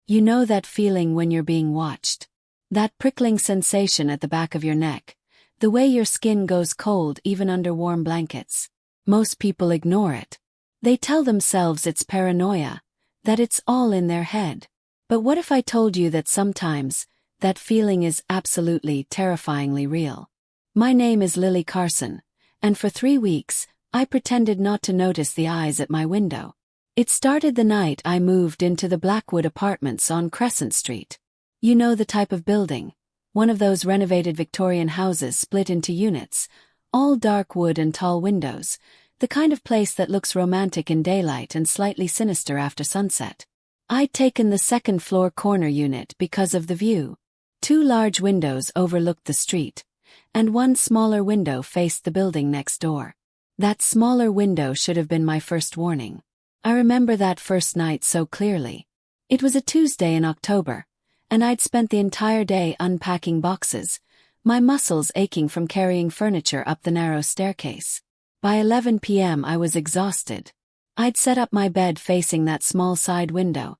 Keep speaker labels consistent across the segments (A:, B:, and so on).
A: You know that feeling when you're being watched? That prickling sensation at the back of your neck, the way your skin goes cold even under warm blankets. Most people ignore it. They tell themselves it's paranoia, that it's all in their head. But what if I told you that sometimes, that feeling is absolutely terrifyingly real? My name is Lily Carson, and for 3 weeks, I pretended not to notice the eyes at my window. It started the night I moved into the Blackwood Apartments on Crescent Street. You know the type of building, one of those renovated Victorian houses split into units, all dark wood and tall windows, the kind of place that looks romantic in daylight and slightly sinister after sunset. I'd taken the second-floor corner unit because of the view. 2 large windows overlooked the street, and one smaller window faced the building next door. That smaller window should have been my first warning. I remember that first night so clearly. It was a Tuesday in October, and I'd spent the entire day unpacking boxes, my muscles aching from carrying furniture up the narrow staircase. By 11 p.m. I was exhausted. I'd set up my bed facing that small side window,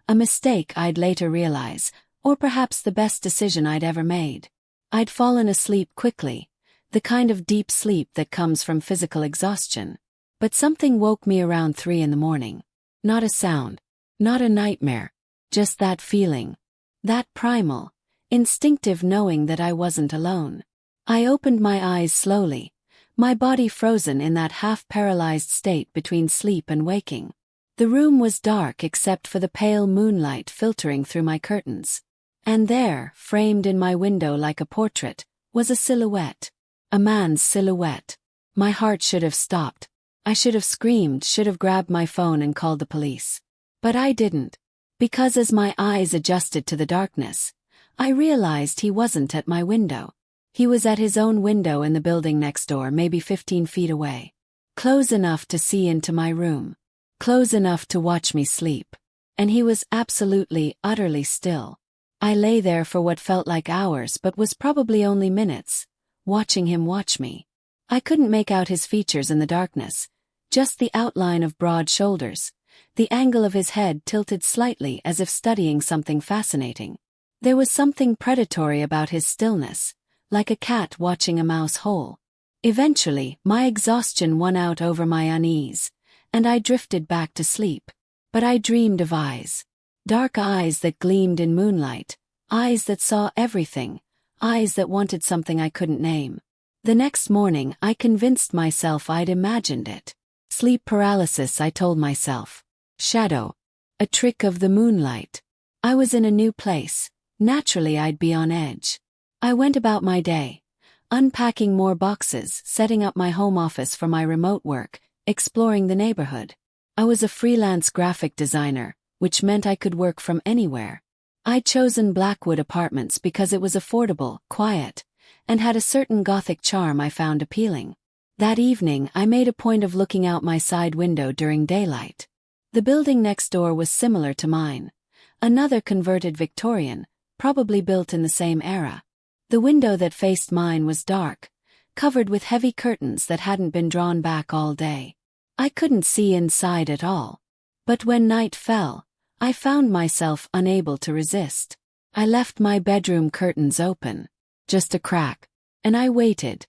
A: a mistake I'd later realize, or perhaps the best decision I'd ever made. I'd fallen asleep quickly, the kind of deep sleep that comes from physical exhaustion. But something woke me around 3 in the morning. Not a sound, not a nightmare, just that feeling. That primal, instinctive knowing that I wasn't alone. I opened my eyes slowly, my body frozen in that half-paralyzed state between sleep and waking. The room was dark except for the pale moonlight filtering through my curtains. And there, framed in my window like a portrait, was a silhouette. A man's silhouette. My heart should have stopped. I should have screamed, should have grabbed my phone and called the police. But I didn't. Because as my eyes adjusted to the darkness, I realized he wasn't at my window. He was at his own window in the building next door, maybe 15 feet away. Close enough to see into my room. Close enough to watch me sleep. And he was absolutely, utterly still. I lay there for what felt like hours but was probably only minutes, watching him watch me. I couldn't make out his features in the darkness, just the outline of broad shoulders, the angle of his head tilted slightly as if studying something fascinating. There was something predatory about his stillness, like a cat watching a mouse hole. Eventually, my exhaustion won out over my unease, and I drifted back to sleep. But I dreamed of eyes. Dark eyes that gleamed in moonlight, eyes that saw everything, eyes that wanted something I couldn't name. The next morning I convinced myself I'd imagined it. Sleep paralysis, I told myself. Shadow. A trick of the moonlight. I was in a new place. Naturally I'd be on edge. I went about my day, unpacking more boxes, setting up my home office for my remote work, exploring the neighborhood. I was a freelance graphic designer, which meant I could work from anywhere. I'd chosen Blackwood Apartments because it was affordable, quiet, and had a certain gothic charm I found appealing. That evening I made a point of looking out my side window during daylight. The building next door was similar to mine. Another converted Victorian, probably built in the same era. The window that faced mine was dark, covered with heavy curtains that hadn't been drawn back all day. I couldn't see inside at all. But when night fell, I found myself unable to resist. I left my bedroom curtains open. Just a crack. And I waited.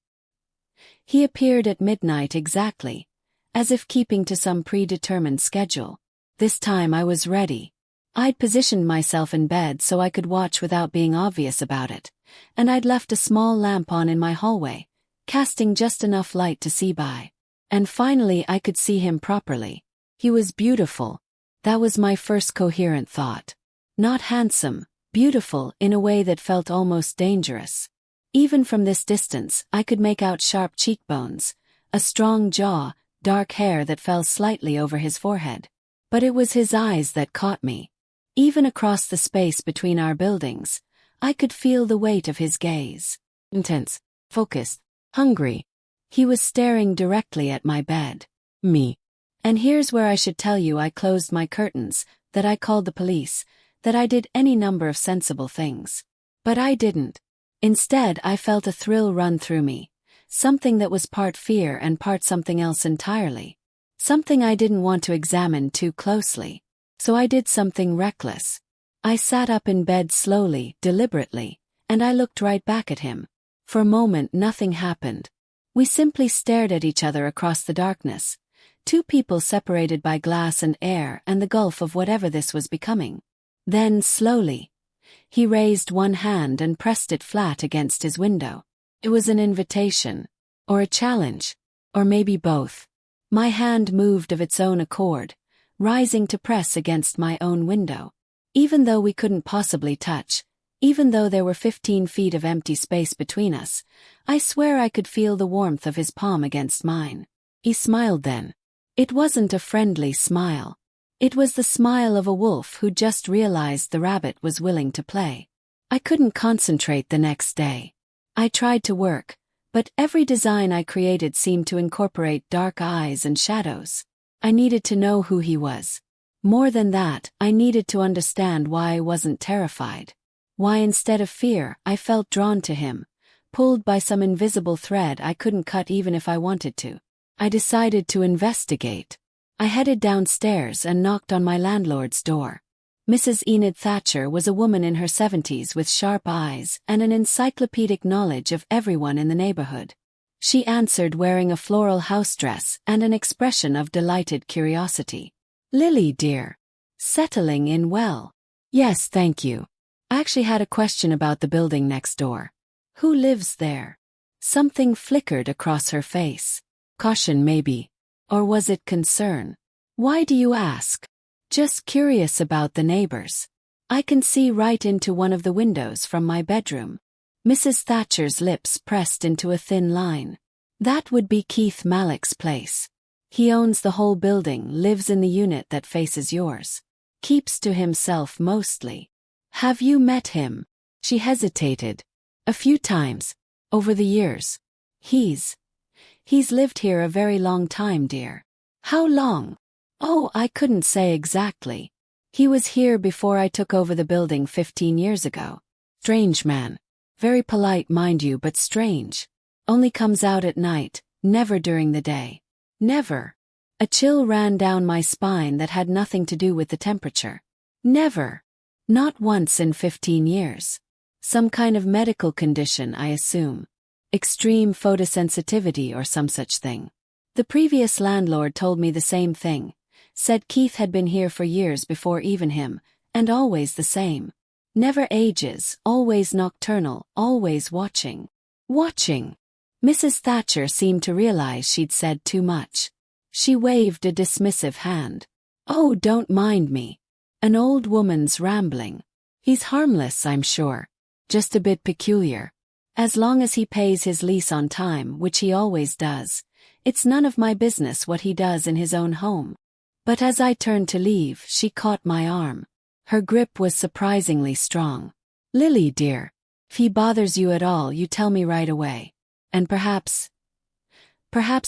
A: He appeared at midnight exactly, as if keeping to some predetermined schedule. This time I was ready. I'd positioned myself in bed so I could watch without being obvious about it, and I'd left a small lamp on in my hallway, casting just enough light to see by. And finally I could see him properly. He was beautiful. That was my first coherent thought. Not handsome, beautiful in a way that felt almost dangerous. Even from this distance, I could make out sharp cheekbones, a strong jaw, dark hair that fell slightly over his forehead. But it was his eyes that caught me. Even across the space between our buildings, I could feel the weight of his gaze. Intense, focused, hungry. He was staring directly at my bed. Me. And here's where I should tell you I closed my curtains, that I called the police, that I did any number of sensible things. But I didn't. Instead, I felt a thrill run through me, something that was part fear and part something else entirely. Something I didn't want to examine too closely. So I did something reckless. I sat up in bed slowly, deliberately, and I looked right back at him. For a moment nothing happened. We simply stared at each other across the darkness, two people separated by glass and air and the gulf of whatever this was becoming. Then, slowly, he raised one hand and pressed it flat against his window. It was an invitation, or a challenge, or maybe both. My hand moved of its own accord, rising to press against my own window. Even though we couldn't possibly touch, even though there were 15 feet of empty space between us, I swear I could feel the warmth of his palm against mine. He smiled then. It wasn't a friendly smile. It was the smile of a wolf who just realized the rabbit was willing to play. I couldn't concentrate the next day. I tried to work, but every design I created seemed to incorporate dark eyes and shadows. I needed to know who he was. More than that, I needed to understand why I wasn't terrified. Why instead of fear, I felt drawn to him, pulled by some invisible thread I couldn't cut even if I wanted to. I decided to investigate. I headed downstairs and knocked on my landlord's door. Mrs. Enid Thatcher was a woman in her 70s with sharp eyes and an encyclopedic knowledge of everyone in the neighborhood. She answered wearing a floral house dress and an expression of delighted curiosity. "Lily, dear. Settling in well?" "Yes, thank you. I actually had a question about the building next door." "Who lives there?" Something flickered across her face. Caution maybe. Or was it concern? "Why do you ask?" "Just curious about the neighbors. I can see right into one of the windows from my bedroom." Mrs. Thatcher's lips pressed into a thin line. "That would be Keith Malek's place. He owns the whole building, lives in the unit that faces yours. Keeps to himself mostly." "Have you met him?" She hesitated. "A few times. Over the years. He's lived here a very long time, dear." "How long?" "Oh, I couldn't say exactly. He was here before I took over the building 15 years ago. Strange man. Very polite, mind you, but strange. Only comes out at night, never during the day." "Never?" A chill ran down my spine that had nothing to do with the temperature. "Never?" "Not once in 15 years. Some kind of medical condition, I assume. Extreme photosensitivity or some such thing." The previous landlord told me the same thing. Said Keith had been here for years before even him, and always the same. Never ages, always nocturnal, always watching. Watching. Mrs. Thatcher seemed to realize she'd said too much. She waved a dismissive hand. "Oh, don't mind me. An old woman's rambling. He's harmless, I'm sure. Just a bit peculiar. As long as he pays his lease on time, which he always does, it's none of my business what he does in his own home." But as I turned to leave, she caught my arm. Her grip was surprisingly strong. "Lily, dear, if he bothers you at all, you tell me right away. And perhaps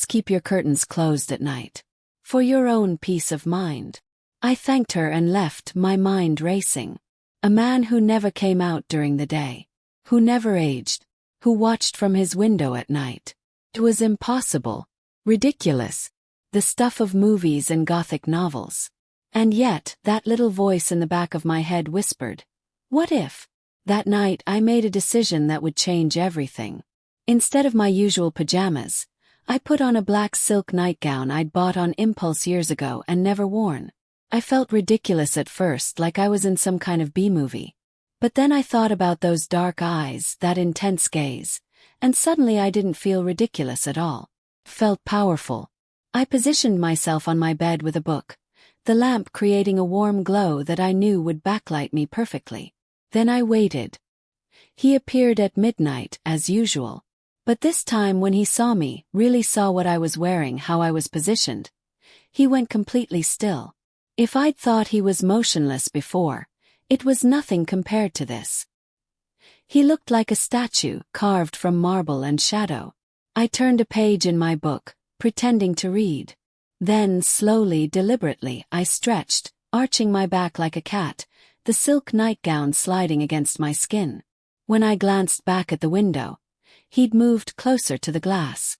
A: keep your curtains closed at night. For your own peace of mind." I thanked her and left, my mind racing. A man who never came out during the day. Who never aged. Who watched from his window at night. It was impossible. Ridiculous. The stuff of movies and Gothic novels. And yet, that little voice in the back of my head whispered, what if? That night I made a decision that would change everything. Instead of my usual pajamas, I put on a black silk nightgown I'd bought on impulse years ago and never worn. I felt ridiculous at first, like I was in some kind of B-movie. But then I thought about those dark eyes, that intense gaze, and suddenly I didn't feel ridiculous at all. Felt powerful. I positioned myself on my bed with a book, the lamp creating a warm glow that I knew would backlight me perfectly. Then I waited. He appeared at midnight, as usual. But this time when he saw me, really saw what I was wearing, how I was positioned, he went completely still. If I'd thought he was motionless before, it was nothing compared to this. He looked like a statue, carved from marble and shadow. I turned a page in my book, pretending to read. Then, slowly, deliberately, I stretched, arching my back like a cat, the silk nightgown sliding against my skin. When I glanced back at the window, he'd moved closer to the glass.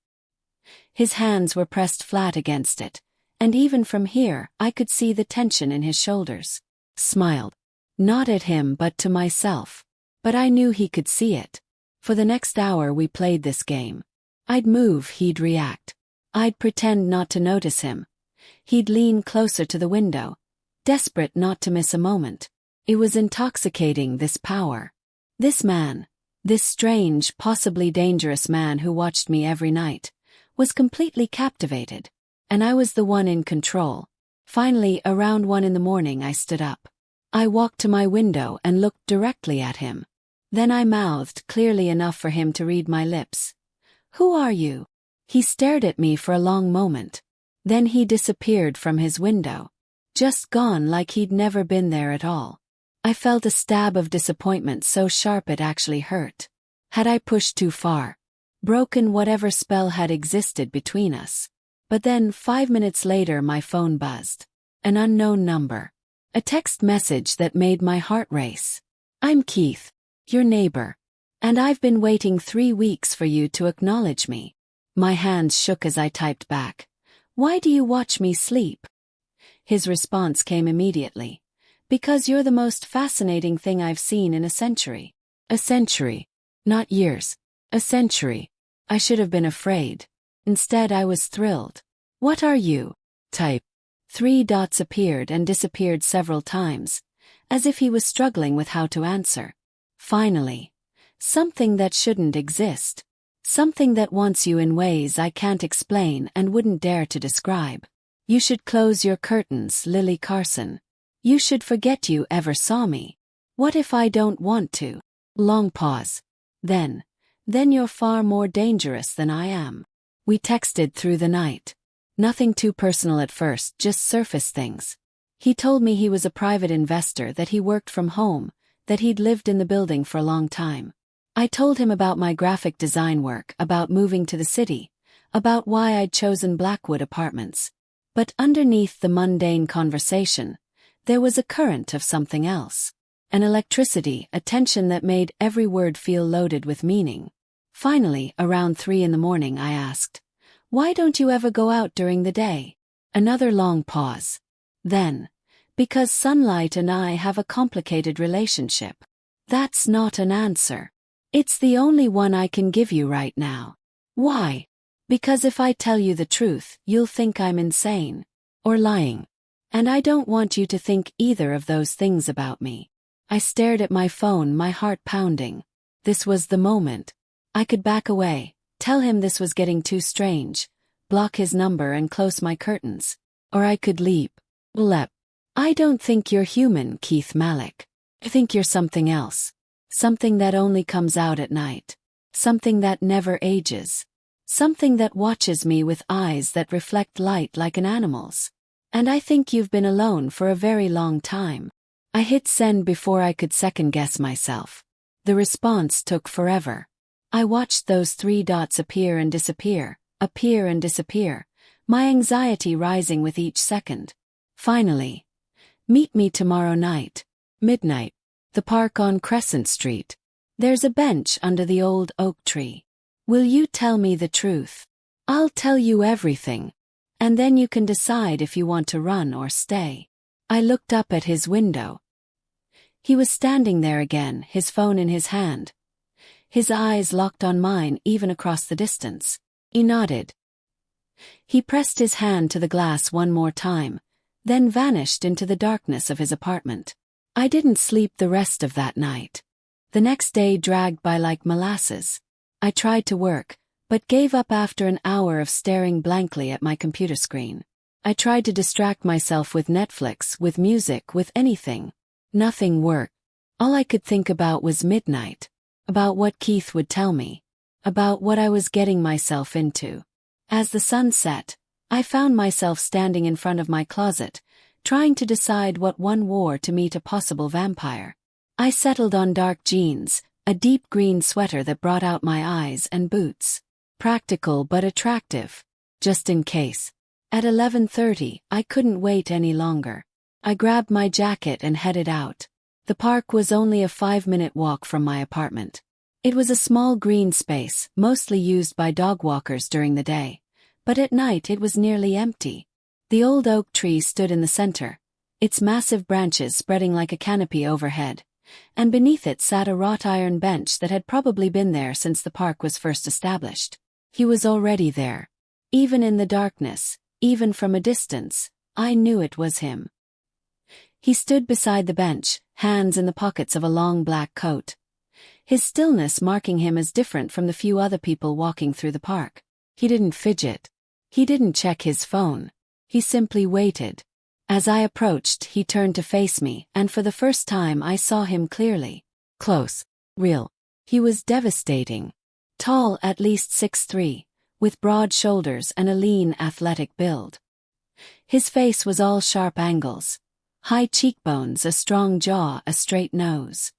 A: His hands were pressed flat against it, and even from here I could see the tension in his shoulders. Smiled. Not at him but to myself. But I knew he could see it. For the next hour we played this game. I'd move, he'd react. I'd pretend not to notice him. He'd lean closer to the window, desperate not to miss a moment. It was intoxicating, this power. This man, this strange, possibly dangerous man who watched me every night, was completely captivated. And I was the one in control. Finally, around 1 in the morning, I stood up. I walked to my window and looked directly at him. Then I mouthed clearly enough for him to read my lips. "Who are you?" He stared at me for a long moment. Then he disappeared from his window. Just gone, like he'd never been there at all. I felt a stab of disappointment so sharp it actually hurt. Had I pushed too far? Broken whatever spell had existed between us? But then, 5 minutes later, my phone buzzed. An unknown number. A text message that made my heart race. "I'm Keith, your neighbor. And I've been waiting 3 weeks for you to acknowledge me." My hands shook as I typed back. "Why do you watch me sleep?" His response came immediately. "Because you're the most fascinating thing I've seen in a century." A century. Not years. A century. I should have been afraid. Instead, I was thrilled. "What are you?" Type. 3 dots appeared and disappeared several times, as if he was struggling with how to answer. Finally. "Something that shouldn't exist. Something that wants you in ways I can't explain and wouldn't dare to describe. You should close your curtains, Lily Carson. You should forget you ever saw me. What if I don't want to?" Long pause. Then you're far more dangerous than I am." We texted through the night. Nothing too personal at first, just surface things. He told me he was a private investor, that he worked from home, that he'd lived in the building for a long time. I told him about my graphic design work, about moving to the city, about why I'd chosen Blackwood Apartments. But underneath the mundane conversation, there was a current of something else. An electricity, a tension that made every word feel loaded with meaning. Finally, around 3 in the morning, I asked, "Why don't you ever go out during the day?" Another long pause. Then, "Because sunlight and I have a complicated relationship." That's not an answer. It's the only one I can give you right now. Why? Because if I tell you the truth, you'll think I'm insane. Or lying. And I don't want you to think either of those things about me. I stared at my phone, my heart pounding. This was the moment. I could back away, tell him this was getting too strange, block his number and close my curtains. Or I could leap. I don't think you're human, Keith Malik. I think you're something else. Something that only comes out at night. Something that never ages. Something that watches me with eyes that reflect light like an animal's. And I think you've been alone for a very long time. I hit send before I could second-guess myself. The response took forever. I watched those 3 dots appear and disappear, my anxiety rising with each second. Finally. "Meet me tomorrow night. Midnight. The park on Crescent Street. There's a bench under the old oak tree. Will you tell me the truth? I'll tell you everything. And then you can decide if you want to run or stay." I looked up at his window. He was standing there again, his phone in his hand. His eyes locked on mine even across the distance. He nodded. He pressed his hand to the glass one more time, then vanished into the darkness of his apartment. I didn't sleep the rest of that night. The next day dragged by like molasses. I tried to work, but gave up after an hour of staring blankly at my computer screen. I tried to distract myself with Netflix, with music, with anything. Nothing worked. All I could think about was midnight. About what Keith would tell me. About what I was getting myself into. As the sun set, I found myself standing in front of my closet, trying to decide what one wore to meet a possible vampire. I settled on dark jeans, a deep green sweater that brought out my eyes, and boots. Practical but attractive. Just in case. At 11:30, I couldn't wait any longer. I grabbed my jacket and headed out. The park was only a 5-minute walk from my apartment. It was a small green space, mostly used by dog walkers during the day. But at night it was nearly empty. The old oak tree stood in the center, its massive branches spreading like a canopy overhead, and beneath it sat a wrought iron bench that had probably been there since the park was first established. He was already there. Even in the darkness, even from a distance, I knew it was him. He stood beside the bench, hands in the pockets of a long black coat, his stillness marking him as different from the few other people walking through the park. He didn't fidget. He didn't check his phone. He simply waited. As I approached, he turned to face me, and for the first time I saw him clearly. Close. Real. He was devastating. Tall, at least 6'3", with broad shoulders and a lean, athletic build. His face was all sharp angles. High cheekbones, a strong jaw, a straight nose.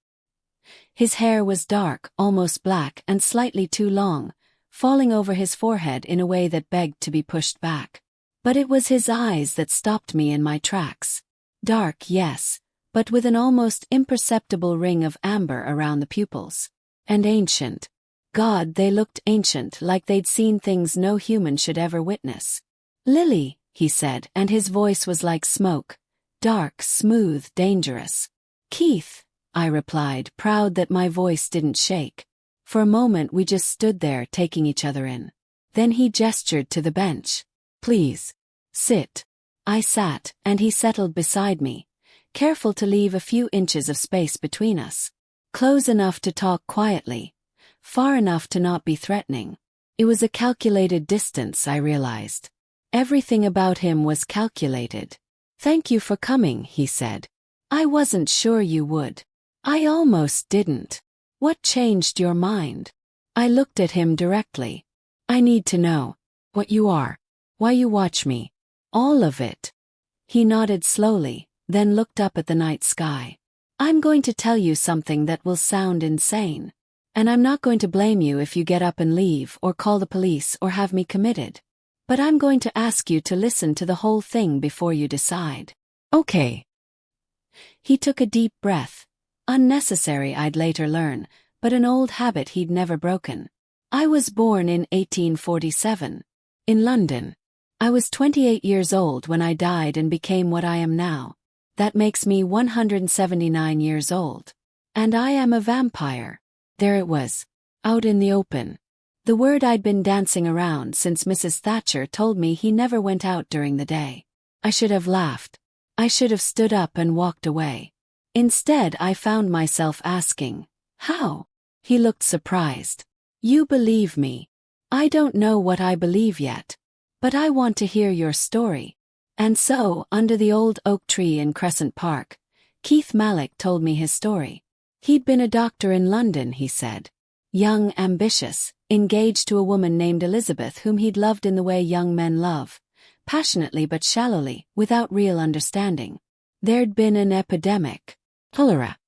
A: His hair was dark, almost black, and slightly too long, falling over his forehead in a way that begged to be pushed back. But it was his eyes that stopped me in my tracks. Dark, yes, but with an almost imperceptible ring of amber around the pupils. And ancient. God, they looked ancient, like they'd seen things no human should ever witness. "Lily," he said, and his voice was like smoke. Dark, smooth, dangerous. "Keith," I replied, proud that my voice didn't shake. For a moment we just stood there taking each other in. Then he gestured to the bench. "Please. Sit." I sat, and he settled beside me, careful to leave a few inches of space between us. Close enough to talk quietly, far enough to not be threatening. It was a calculated distance, I realized. Everything about him was calculated. "Thank you for coming," he said. "I wasn't sure you would." "I almost didn't. What changed your mind?" I looked at him directly. "I need to know what you are, why you watch me, all of it." He nodded slowly, then looked up at the night sky. "I'm going to tell you something that will sound insane. And I'm not going to blame you if you get up and leave or call the police or have me committed. But I'm going to ask you to listen to the whole thing before you decide." "Okay." He took a deep breath. Unnecessary, I'd later learn, but an old habit he'd never broken. I was born in 1847. In London. I was 28 years old when I died and became what I am now. That makes me 179 years old. And I am a vampire. There it was. Out in the open. The word I'd been dancing around since Mrs. Thatcher told me he never went out during the day. I should have laughed. I should have stood up and walked away. Instead, I found myself asking, "How?" He looked surprised. "You believe me. I don't know what I believe yet. But I want to hear your story." And so, under the old oak tree in Crescent Park, Keith Malik told me his story. He'd been a doctor in London, he said. Young, ambitious, engaged to a woman named Elizabeth whom he'd loved in the way young men love, passionately but shallowly, without real understanding. There'd been an epidemic. Cholera.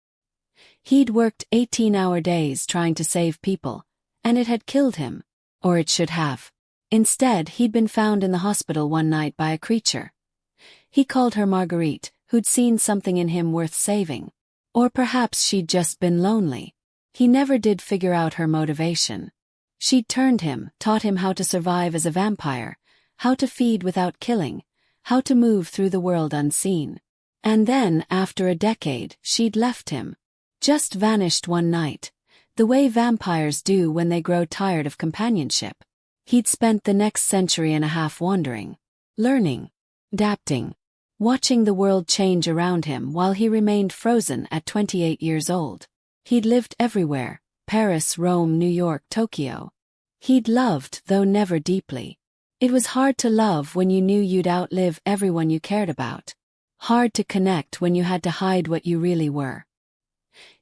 A: He'd worked 18-hour days trying to save people, and it had killed him. Or it should have. Instead, he'd been found in the hospital one night by a creature. He called her Marguerite, who'd seen something in him worth saving. Or perhaps she'd just been lonely. He never did figure out her motivation. She'd turned him, taught him how to survive as a vampire, how to feed without killing, how to move through the world unseen. And then, after a decade, she'd left him. Just vanished one night, the way vampires do when they grow tired of companionship. He'd spent the next century and a half wandering, learning, adapting, watching the world change around him while he remained frozen at 28 years old. He'd lived everywhere, Paris, Rome, New York, Tokyo. He'd loved, though never deeply. It was hard to love when you knew you'd outlive everyone you cared about. Hard to connect when you had to hide what you really were.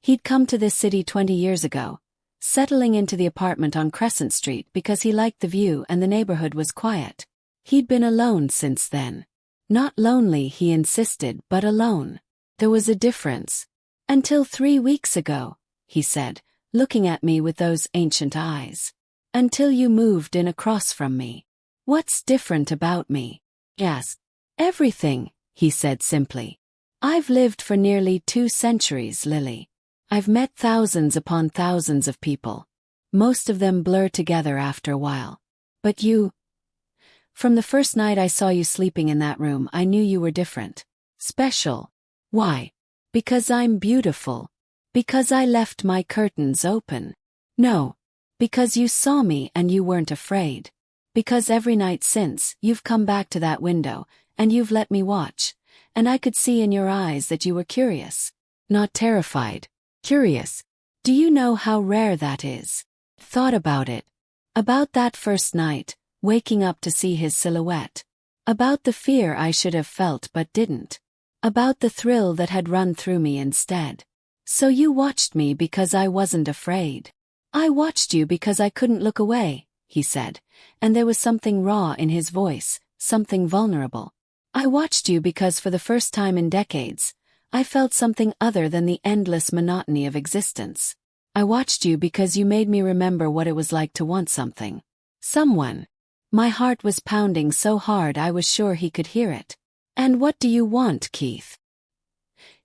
A: He'd come to this city 20 years ago, settling into the apartment on Crescent Street because he liked the view and the neighborhood was quiet. He'd been alone since then. Not lonely, he insisted, but alone. There was a difference. Until 3 weeks ago, he said, looking at me with those ancient eyes. Until you moved in across from me. What's different about me? Yes. Everything, he said simply. I've lived for nearly 2 centuries, Lily. I've met thousands upon thousands of people. Most of them blur together after a while. But you... From the first night I saw you sleeping in that room, I knew you were different. Special. Why? Because I'm beautiful. Because I left my curtains open. No. Because you saw me and you weren't afraid. Because every night since, you've come back to that window, and you've let me watch, and I could see in your eyes that you were curious. Not terrified. Curious. Do you know how rare that is? Thought about it. About that first night, waking up to see his silhouette. About the fear I should have felt but didn't. About the thrill that had run through me instead. So you watched me because I wasn't afraid. I watched you because I couldn't look away, he said, and there was something raw in his voice, something vulnerable. I watched you because for the first time in decades, I felt something other than the endless monotony of existence. I watched you because you made me remember what it was like to want something. Someone. My heart was pounding so hard I was sure he could hear it. And what do you want, Keith?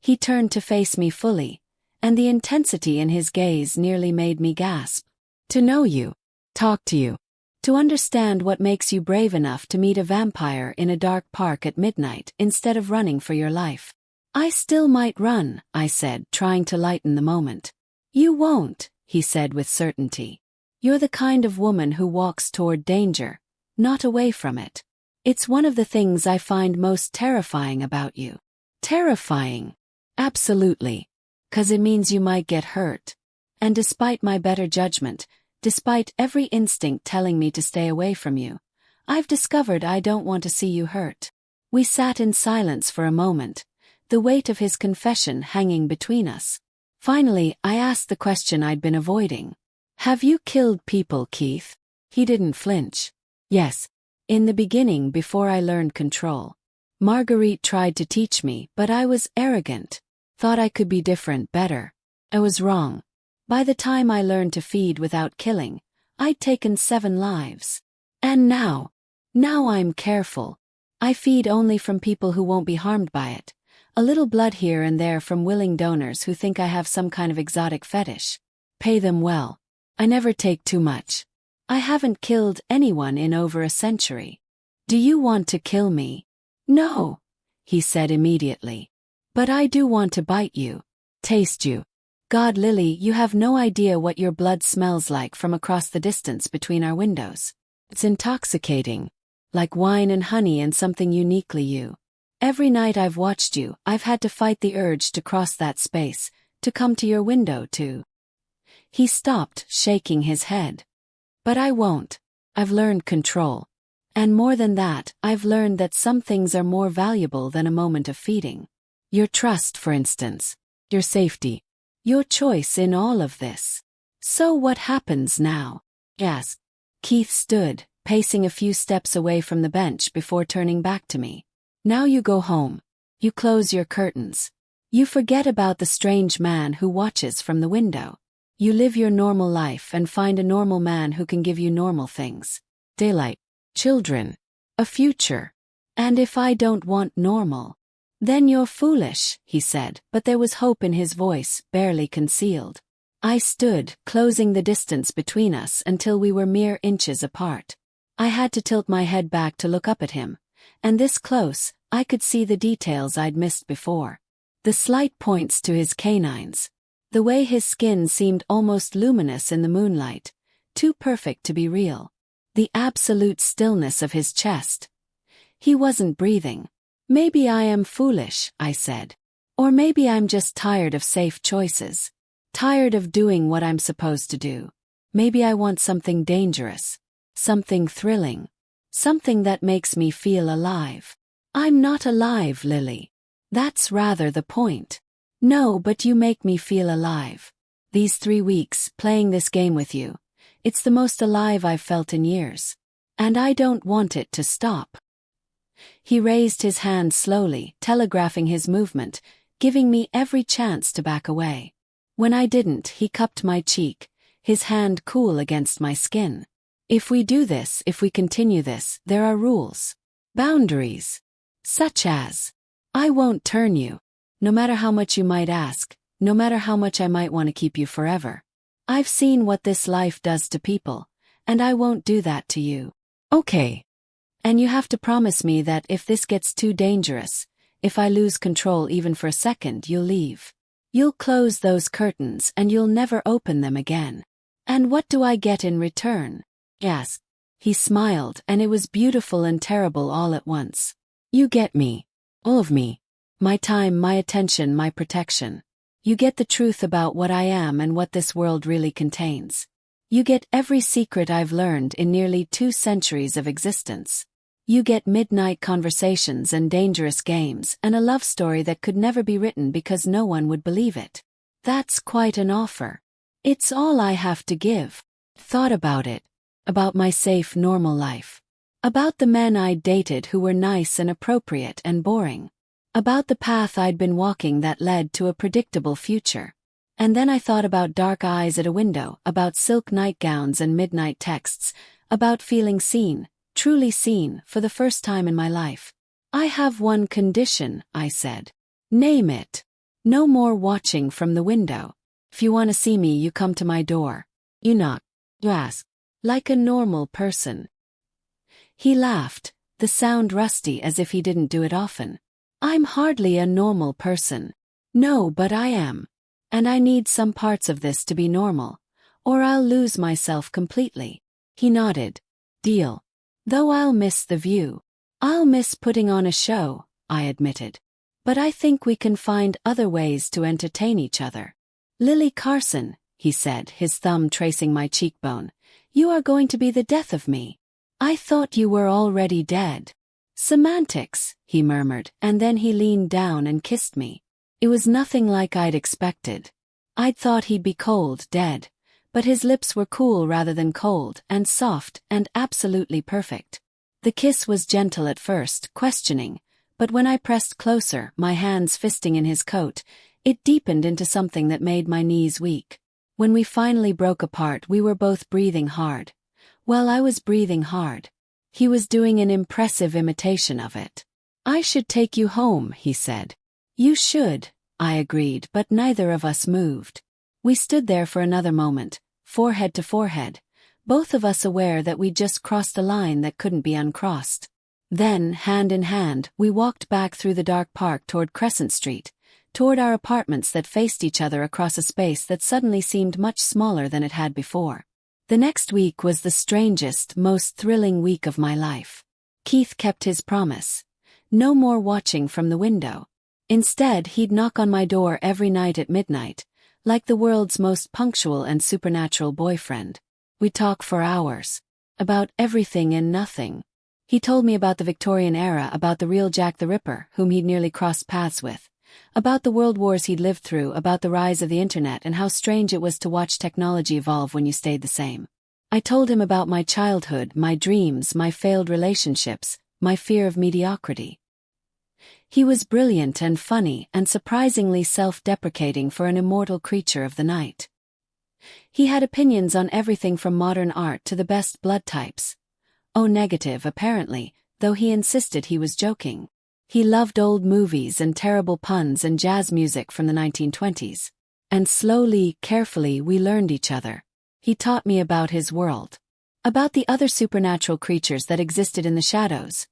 A: He turned to face me fully, and the intensity in his gaze nearly made me gasp. To know you. Talk to you. To understand what makes you brave enough to meet a vampire in a dark park at midnight instead of running for your life. I still might run, I said, trying to lighten the moment. You won't, he said with certainty. You're the kind of woman who walks toward danger, not away from it. It's one of the things I find most terrifying about you. Terrifying? Absolutely. 'Cause it means you might get hurt. And despite my better judgment, despite every instinct telling me to stay away from you, I've discovered I don't want to see you hurt. We sat in silence for a moment, the weight of his confession hanging between us. Finally, I asked the question I'd been avoiding. Have you killed people, Keith? He didn't flinch. Yes. In the beginning, before I learned control. Marguerite tried to teach me, but I was arrogant. Thought I could be different, better. I was wrong. By the time I learned to feed without killing, I'd taken 7 lives. And now I'm careful. I feed only from people who won't be harmed by it. A little blood here and there from willing donors who think I have some kind of exotic fetish. Pay them well. I never take too much. I haven't killed anyone in over a century. Do you want to kill me? No, he said immediately. But I do want to bite you. Taste you. God, Lily, you have no idea what your blood smells like from across the distance between our windows. It's intoxicating. Like wine and honey and something uniquely you. Every night I've watched you, I've had to fight the urge to cross that space, to come to your window to. He stopped, shaking his head. But I won't. I've learned control. And more than that, I've learned that some things are more valuable than a moment of feeding. Your trust, for instance. Your safety. Your choice in all of this. So what happens now? Yes. Keith stood, pacing a few steps away from the bench before turning back to me. Now you go home. You close your curtains. You forget about the strange man who watches from the window. You live your normal life and find a normal man who can give you normal things. Daylight. Children. A future. And if I don't want normal, then you're foolish, he said, but there was hope in his voice, barely concealed. I stood, closing the distance between us until we were mere inches apart. I had to tilt my head back to look up at him, and this close, I could see the details I'd missed before. The slight points to his canines. The way his skin seemed almost luminous in the moonlight, too perfect to be real. The absolute stillness of his chest. He wasn't breathing. Maybe I am foolish, I said. Or maybe I'm just tired of safe choices. Tired of doing what I'm supposed to do. Maybe I want something dangerous. Something thrilling. Something that makes me feel alive. I'm not alive, Lily. That's rather the point. No, but you make me feel alive. These 3 weeks, playing this game with you, it's the most alive I've felt in years. And I don't want it to stop. He raised his hand slowly, telegraphing his movement, giving me every chance to back away. When I didn't, he cupped my cheek, his hand cool against my skin. If we do this, if we continue this, there are rules. Boundaries. Such as, I won't turn you. No matter how much you might ask, no matter how much I might want to keep you forever. I've seen what this life does to people, and I won't do that to you. Okay. And you have to promise me that if this gets too dangerous, if I lose control even for a second, you'll leave. You'll close those curtains and you'll never open them again. And what do I get in return? Yes. He smiled, and it was beautiful and terrible all at once. You get me. All of me. My time, my attention, my protection. You get the truth about what I am and what this world really contains. You get every secret I've learned in nearly 2 centuries of existence. You get midnight conversations and dangerous games and a love story that could never be written because no one would believe it. That's quite an offer. It's all I have to give. Thought about it. About my safe, normal life. About the men I'd dated who were nice and appropriate and boring. About the path I'd been walking that led to a predictable future. And then I thought about dark eyes at a window, about silk nightgowns and midnight texts, about feeling seen, truly seen, for the first time in my life. I have one condition, I said. Name it. No more watching from the window. If you want to see me, you come to my door. You knock. You ask. Like a normal person. He laughed, the sound rusty as if he didn't do it often. I'm hardly a normal person. No, but I am. And I need some parts of this to be normal, or I'll lose myself completely. He nodded. Deal. Though I'll miss the view. I'll miss putting on a show, I admitted. But I think we can find other ways to entertain each other. Lily Carson, he said, his thumb tracing my cheekbone. You are going to be the death of me. I thought you were already dead. Semantics, he murmured, and then he leaned down and kissed me. It was nothing like I'd expected. I'd thought he'd be cold, dead, but his lips were cool rather than cold, and soft, and absolutely perfect. The kiss was gentle at first, questioning, but when I pressed closer, my hands fisting in his coat, it deepened into something that made my knees weak. When we finally broke apart, we were both breathing hard. Well, I was breathing hard. He was doing an impressive imitation of it. I should take you home, he said. You should, I agreed, but neither of us moved. We stood there for another moment, forehead to forehead, both of us aware that we'd just crossed a line that couldn't be uncrossed. Then, hand in hand, we walked back through the dark park toward Crescent Street, toward our apartments that faced each other across a space that suddenly seemed much smaller than it had before. The next week was the strangest, most thrilling week of my life. Keith kept his promise. No more watching from the window. Instead, he'd knock on my door every night at midnight, like the world's most punctual and supernatural boyfriend. We'd talk for hours. About everything and nothing. He told me about the Victorian era, about the real Jack the Ripper, whom he'd nearly crossed paths with. About the world wars he'd lived through, about the rise of the internet and how strange it was to watch technology evolve when you stayed the same. I told him about my childhood, my dreams, my failed relationships, my fear of mediocrity. He was brilliant and funny and surprisingly self-deprecating for an immortal creature of the night. He had opinions on everything from modern art to the best blood types. O negative, apparently, though he insisted he was joking. He loved old movies and terrible puns and jazz music from the 1920s. And slowly, carefully, we learned each other. He taught me about his world. About the other supernatural creatures that existed in the shadows.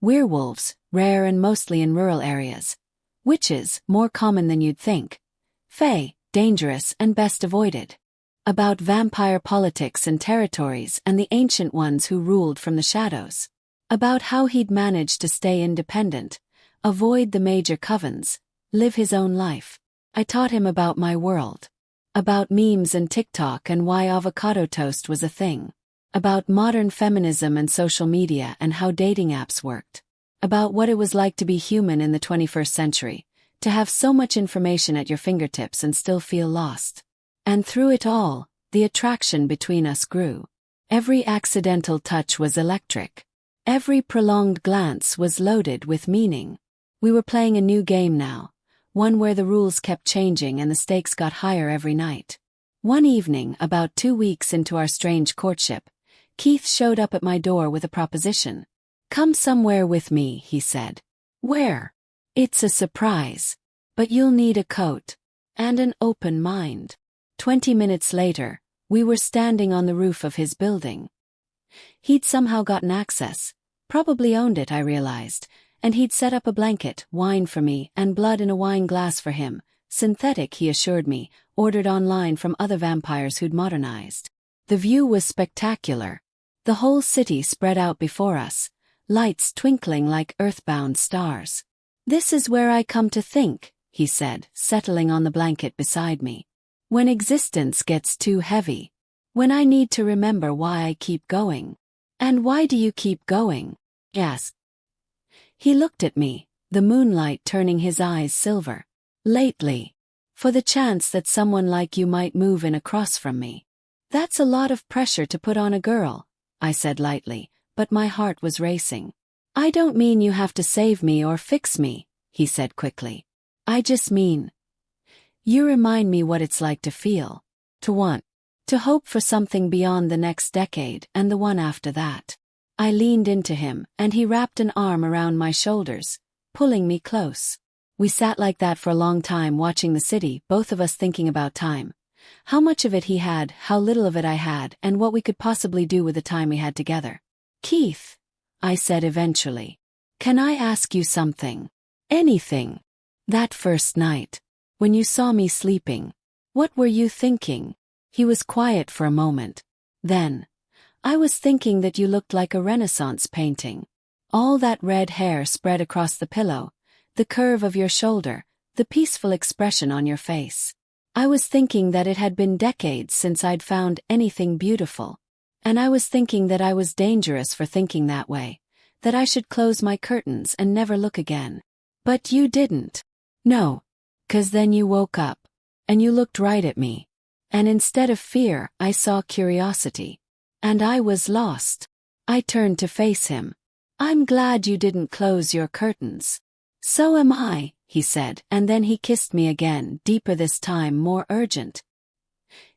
A: Werewolves, rare and mostly in rural areas. Witches, more common than you'd think. Fae, dangerous and best avoided. About vampire politics and territories and the ancient ones who ruled from the shadows. About how he'd managed to stay independent, avoid the major covens, live his own life. I taught him about my world. About memes and TikTok and why avocado toast was a thing. About modern feminism and social media and how dating apps worked. About what it was like to be human in the 21st century, to have so much information at your fingertips and still feel lost. And through it all, the attraction between us grew. Every accidental touch was electric. Every prolonged glance was loaded with meaning. We were playing a new game now, one where the rules kept changing and the stakes got higher every night. One evening, about 2 weeks into our strange courtship, Keith showed up at my door with a proposition. Come somewhere with me, he said. Where? It's a surprise. But you'll need a coat. And an open mind. 20 minutes later, we were standing on the roof of his building. He'd somehow gotten access, probably owned it, I realized, and he'd set up a blanket, wine for me, and blood in a wine glass for him. Synthetic, he assured me, ordered online from other vampires who'd modernized. The view was spectacular. The whole city spread out before us, lights twinkling like earthbound stars. "This is where I come to think," he said, settling on the blanket beside me. "When existence gets too heavy. When I need to remember why I keep going." "And why do you keep going?" I asked. He looked at me, the moonlight turning his eyes silver. "Lately. For the chance that someone like you might move in across from me." "That's a lot of pressure to put on a girl," I said lightly, but my heart was racing. "I don't mean you have to save me or fix me," he said quickly. "I just mean, you remind me what it's like to feel, to want, to hope for something beyond the next decade and the one after that." I leaned into him, and he wrapped an arm around my shoulders, pulling me close. We sat like that for a long time, watching the city, both of us thinking about time. How much of it he had, how little of it I had, and what we could possibly do with the time we had together. "Keith," I said eventually, "can I ask you something?" "Anything." "That first night, when you saw me sleeping, what were you thinking?" He was quiet for a moment. Then, "I was thinking that you looked like a Renaissance painting. All that red hair spread across the pillow, the curve of your shoulder, the peaceful expression on your face. I was thinking that it had been decades since I'd found anything beautiful. And I was thinking that I was dangerous for thinking that way, that I should close my curtains and never look again. But you didn't." "No. 'Cause then you woke up. And you looked right at me. And instead of fear, I saw curiosity. And I was lost." I turned to face him. "I'm glad you didn't close your curtains." "So am I," he said, and then he kissed me again, deeper this time, more urgent.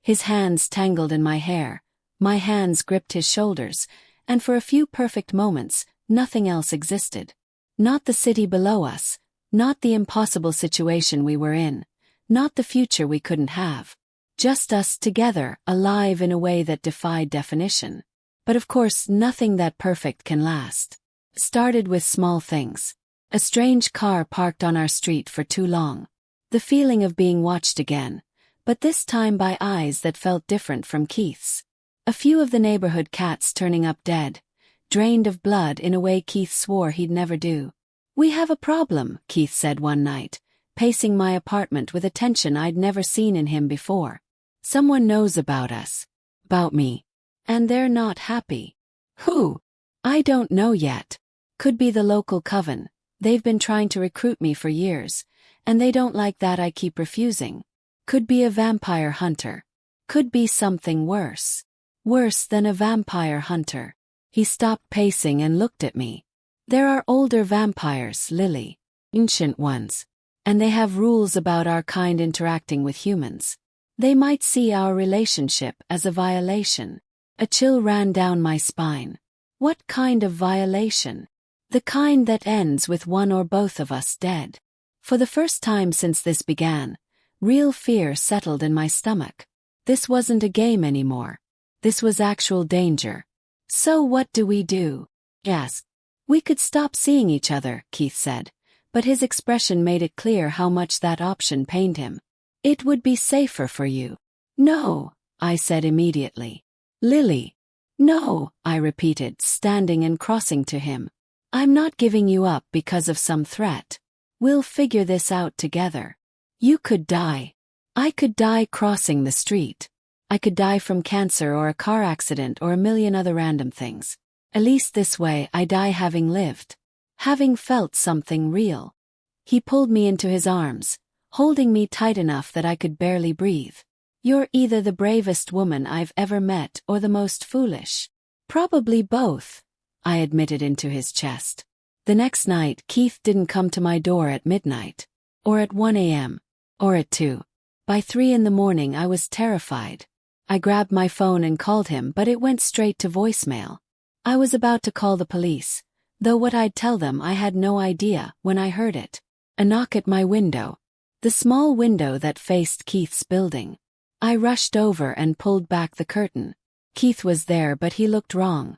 A: His hands tangled in my hair, my hands gripped his shoulders, and for a few perfect moments, nothing else existed. Not the city below us, not the impossible situation we were in, not the future we couldn't have. Just us together, alive in a way that defied definition. But of course, nothing that perfect can last. It started with small things. A strange car parked on our street for too long. The feeling of being watched again, but this time by eyes that felt different from Keith's. A few of the neighborhood cats turning up dead, drained of blood in a way Keith swore he'd never do. "We have a problem," Keith said one night, pacing my apartment with a tension I'd never seen in him before. "Someone knows about us. About me. And they're not happy." "Who?" "I don't know yet. Could be the local coven. They've been trying to recruit me for years, and they don't like that I keep refusing. Could be a vampire hunter. Could be something worse. Worse than a vampire hunter." He stopped pacing and looked at me. "There are older vampires, Lily. Ancient ones. And they have rules about our kind interacting with humans. They might see our relationship as a violation." A chill ran down my spine. "What kind of violation?" "The kind that ends with one or both of us dead." For the first time since this began, real fear settled in my stomach. This wasn't a game anymore. This was actual danger. "So what do we do?" I asked. "We could stop seeing each other," Keith said, but his expression made it clear how much that option pained him. "It would be safer for you." "No," I said immediately. "Lily." "No," I repeated, standing and crossing to him. "I'm not giving you up because of some threat. We'll figure this out together. You could die. I could die crossing the street. I could die from cancer or a car accident or a million other random things. At least this way I die having lived. Having felt something real." He pulled me into his arms, holding me tight enough that I could barely breathe. "You're either the bravest woman I've ever met or the most foolish." "Probably both," I admitted into his chest. The next night, Keith didn't come to my door at midnight. Or at 1 a.m. Or at 2. By 3 in the morning I was terrified. I grabbed my phone and called him, but it went straight to voicemail. I was about to call the police, though what I'd tell them I had no idea, when I heard it. A knock at my window. The small window that faced Keith's building. I rushed over and pulled back the curtain. Keith was there, but he looked wrong.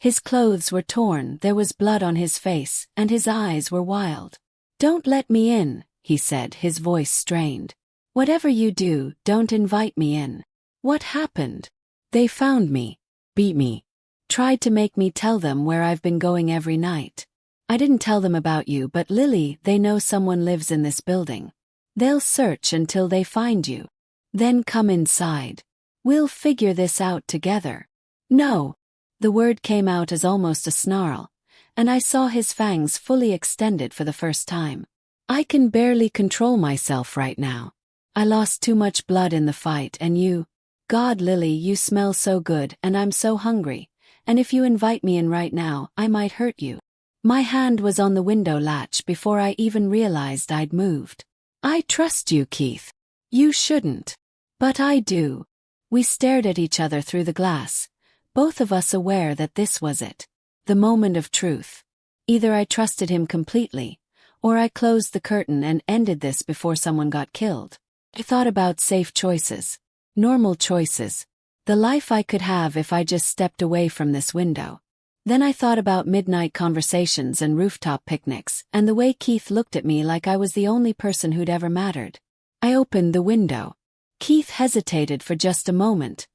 A: His clothes were torn, there was blood on his face, and his eyes were wild. "Don't let me in," he said, his voice strained. "Whatever you do, don't invite me in." "What happened?" "They found me, beat me, tried to make me tell them where I've been going every night. I didn't tell them about you, but Lily, they know someone lives in this building. They'll search until they find you. Then come inside. We'll figure this out together." "No." The word came out as almost a snarl, and I saw his fangs fully extended for the first time. "I can barely control myself right now. I lost too much blood in the fight, and you— God, Lily, you smell so good, and I'm so hungry, and if you invite me in right now, I might hurt you." My hand was on the window latch before I even realized I'd moved. "I trust you, Keith. You shouldn't. But I do." We stared at each other through the glass, both of us aware that this was it. The moment of truth. Either I trusted him completely, or I closed the curtain and ended this before someone got killed. I thought about safe choices. Normal choices. The life I could have if I just stepped away from this window. Then I thought about midnight conversations and rooftop picnics, and the way Keith looked at me like I was the only person who'd ever mattered. I opened the window. Keith hesitated for just a moment,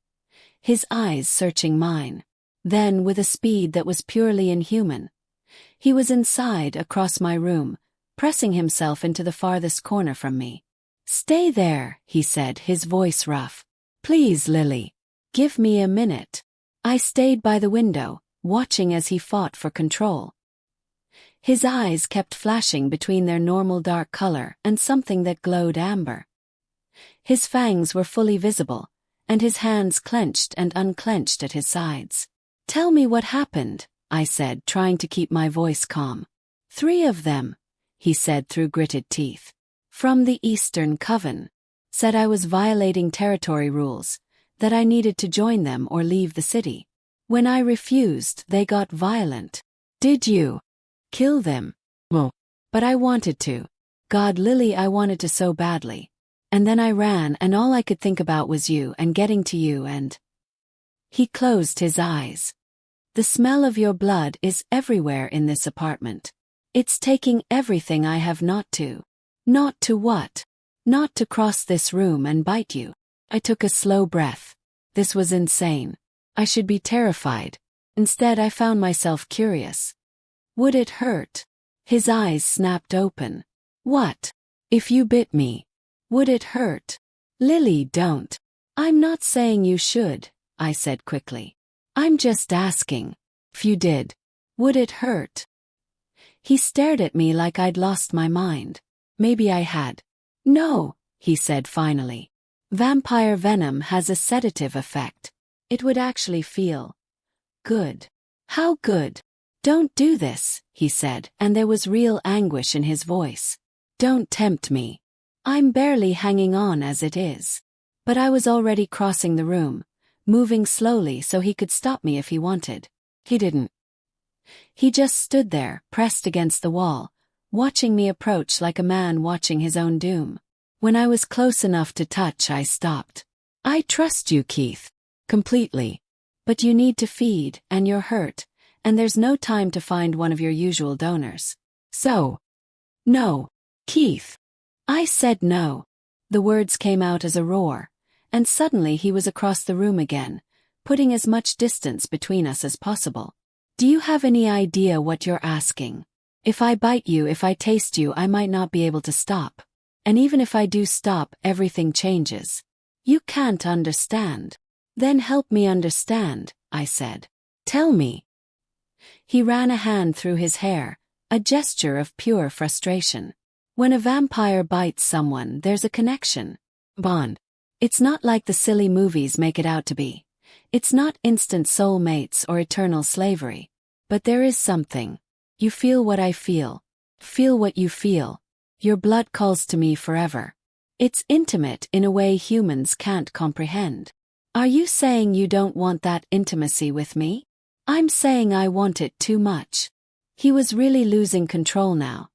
A: his eyes searching mine. Then, with a speed that was purely inhuman, he was inside, across my room, pressing himself into the farthest corner from me. "Stay there," he said, his voice rough. "Please, Lily. Give me a minute." I stayed by the window, watching as he fought for control. His eyes kept flashing between their normal dark color and something that glowed amber. His fangs were fully visible, and his hands clenched and unclenched at his sides. "Tell me what happened," I said, trying to keep my voice calm. "3 of them," he said through gritted teeth. "From the Eastern Coven. Said I was violating territory rules, that I needed to join them or leave the city. When I refused, they got violent." "Did you kill them?" "Well, but I wanted to. God, Lily, I wanted to so badly. And then I ran, and all I could think about was you and getting to you and—" He closed his eyes. "The smell of your blood is everywhere in this apartment. It's taking everything I have not to." "Not to what?" "Not to cross this room and bite you." I took a slow breath. This was insane. I should be terrified. Instead, I found myself curious. "Would it hurt?" His eyes snapped open. "What? If you bit me, would it hurt?" "Lily, don't." "I'm not saying you should," I said quickly. "I'm just asking. If you did, would it hurt?" He stared at me like I'd lost my mind. Maybe I had. "No," he said finally. "Vampire venom has a sedative effect. It would actually feel good." "How good?" "Don't do this," he said, and there was real anguish in his voice. "Don't tempt me. I'm barely hanging on as it is." But I was already crossing the room, moving slowly so he could stop me if he wanted. He didn't. He just stood there, pressed against the wall, watching me approach like a man watching his own doom. When I was close enough to touch, I stopped. "I trust you, Keith. Completely. But you need to feed, and you're hurt, and there's no time to find one of your usual donors. So—" "No, Keith." I said no. The words came out as a roar, and suddenly he was across the room again, putting as much distance between us as possible. "Do you have any idea what you're asking? If I bite you, if I taste you, I might not be able to stop. And even if I do stop, everything changes. You can't understand." "Then help me understand," I said. "Tell me." He ran a hand through his hair, a gesture of pure frustration. "When a vampire bites someone, there's a connection. Bond. It's not like the silly movies make it out to be. It's not instant soulmates or eternal slavery. But there is something. You feel what I feel. Feel what you feel. Your blood calls to me forever. It's intimate in a way humans can't comprehend. Are you saying you don't want that intimacy with me?" "I'm saying I want it too much." He was really losing control now,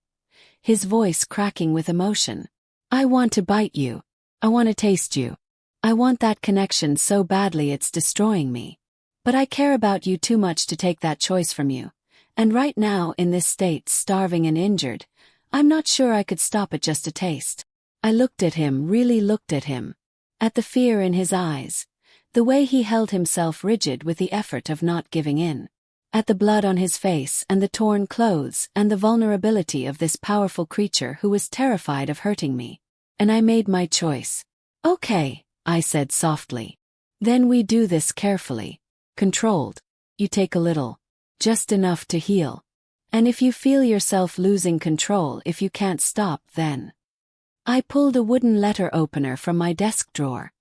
A: his voice cracking with emotion. "I want to bite you. I want to taste you. I want that connection so badly it's destroying me." But I care about you too much to take that choice from you. And right now, in this state, starving and injured, I'm not sure I could stop at just a taste. I looked at him, really looked at him. At the fear in his eyes. The way he held himself rigid with the effort of not giving in. At the blood on his face and the torn clothes and the vulnerability of this powerful creature who was terrified of hurting me. And I made my choice. Okay, I said softly. Then we do this carefully. Controlled. You take a little. Just enough to heal. And if you feel yourself losing control, if you can't stop, then. I pulled a wooden letter opener from my desk drawer.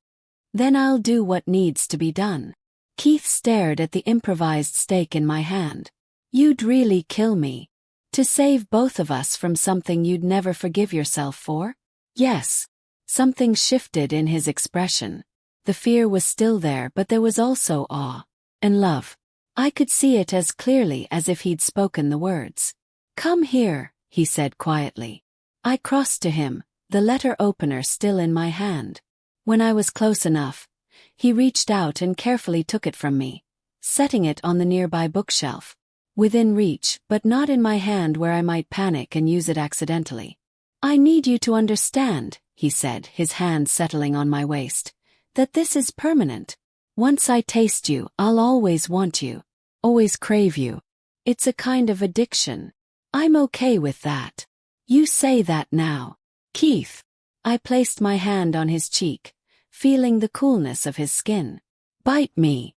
A: Then I'll do what needs to be done. Keith stared at the improvised stake in my hand. You'd really kill me. To save both of us from something you'd never forgive yourself for? Yes. Something shifted in his expression. The fear was still there, but there was also awe. And love. I could see it as clearly as if he'd spoken the words. Come here, he said quietly. I crossed to him, the letter opener still in my hand. When I was close enough, he reached out and carefully took it from me, setting it on the nearby bookshelf. Within reach, but not in my hand where I might panic and use it accidentally. I need you to understand, he said, his hand settling on my waist, that this is permanent. Once I taste you, I'll always want you. Always crave you. It's a kind of addiction. I'm okay with that. You say that now. Keith. I placed my hand on his cheek, feeling the coolness of his skin. Bite me.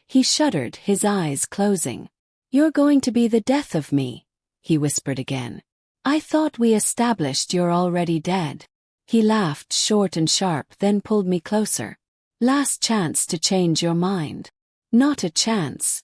A: He shuddered, his eyes closing. You're going to be the death of me, he whispered again. I thought we established you're already dead. He laughed, short and sharp, then pulled me closer. Last chance to change your mind. Not a chance.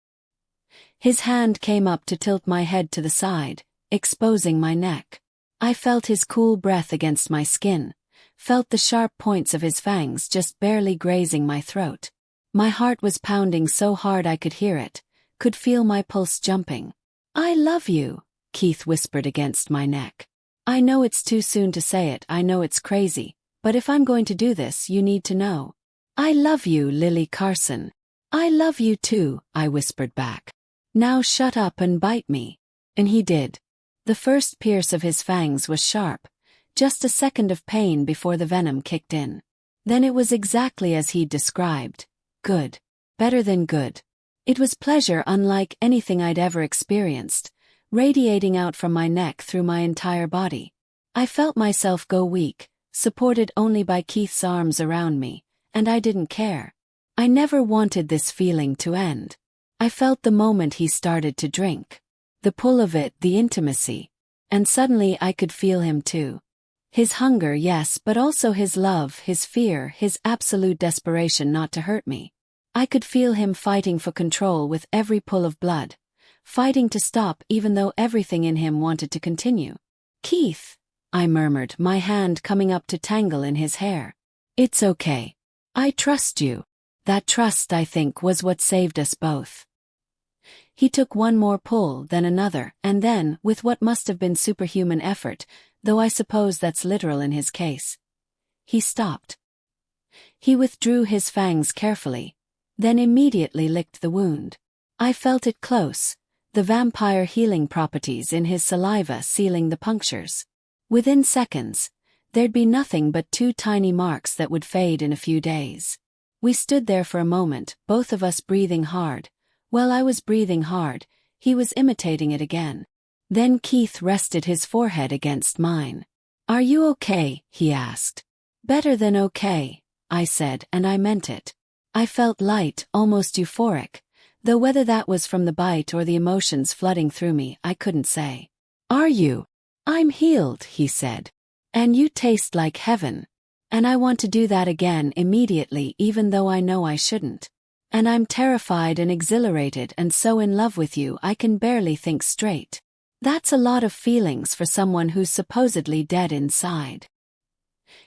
A: His hand came up to tilt my head to the side, exposing my neck. I felt his cool breath against my skin, felt the sharp points of his fangs just barely grazing my throat. My heart was pounding so hard I could hear it, could feel my pulse jumping. I love you, Keith whispered against my neck. I know it's too soon to say it, I know it's crazy, but if I'm going to do this, you need to know. I love you, Lily Carson. I love you too, I whispered back. Now shut up and bite me. And he did. The first pierce of his fangs was sharp, just a second of pain before the venom kicked in. Then it was exactly as he'd described. Good. Better than good. It was pleasure unlike anything I'd ever experienced, radiating out from my neck through my entire body. I felt myself go weak, supported only by Keith's arms around me, and I didn't care. I never wanted this feeling to end. I felt the moment he started to drink. The pull of it, the intimacy. And suddenly I could feel him too. His hunger, yes, but also his love, his fear, his absolute desperation not to hurt me. I could feel him fighting for control with every pull of blood, fighting to stop even though everything in him wanted to continue. Keith, I murmured, my hand coming up to tangle in his hair. It's okay. I trust you. That trust, I think, was what saved us both. He took one more pull, then another, and then, with what must have been superhuman effort, though I suppose that's literal in his case, he stopped. He withdrew his fangs carefully, then immediately licked the wound. I felt it close, the vampire healing properties in his saliva sealing the punctures. Within seconds, there'd be nothing but 2 tiny marks that would fade in a few days. We stood there for a moment, both of us breathing hard. While I was breathing hard, he was imitating it again. Then Keith rested his forehead against mine. Are you okay? He asked. Better than okay, I said, and I meant it. I felt light, almost euphoric, though whether that was from the bite or the emotions flooding through me, I couldn't say. Are you? I'm healed, he said. And you taste like heaven. And I want to do that again immediately, even though I know I shouldn't. And I'm terrified and exhilarated and so in love with you I can barely think straight. That's a lot of feelings for someone who's supposedly dead inside.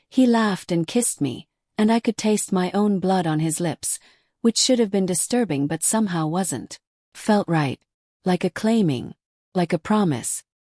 A: He laughed and kissed me, and I could taste my own blood on his lips, which should have been disturbing but somehow wasn't. Felt right. Like a claiming. Like a promise.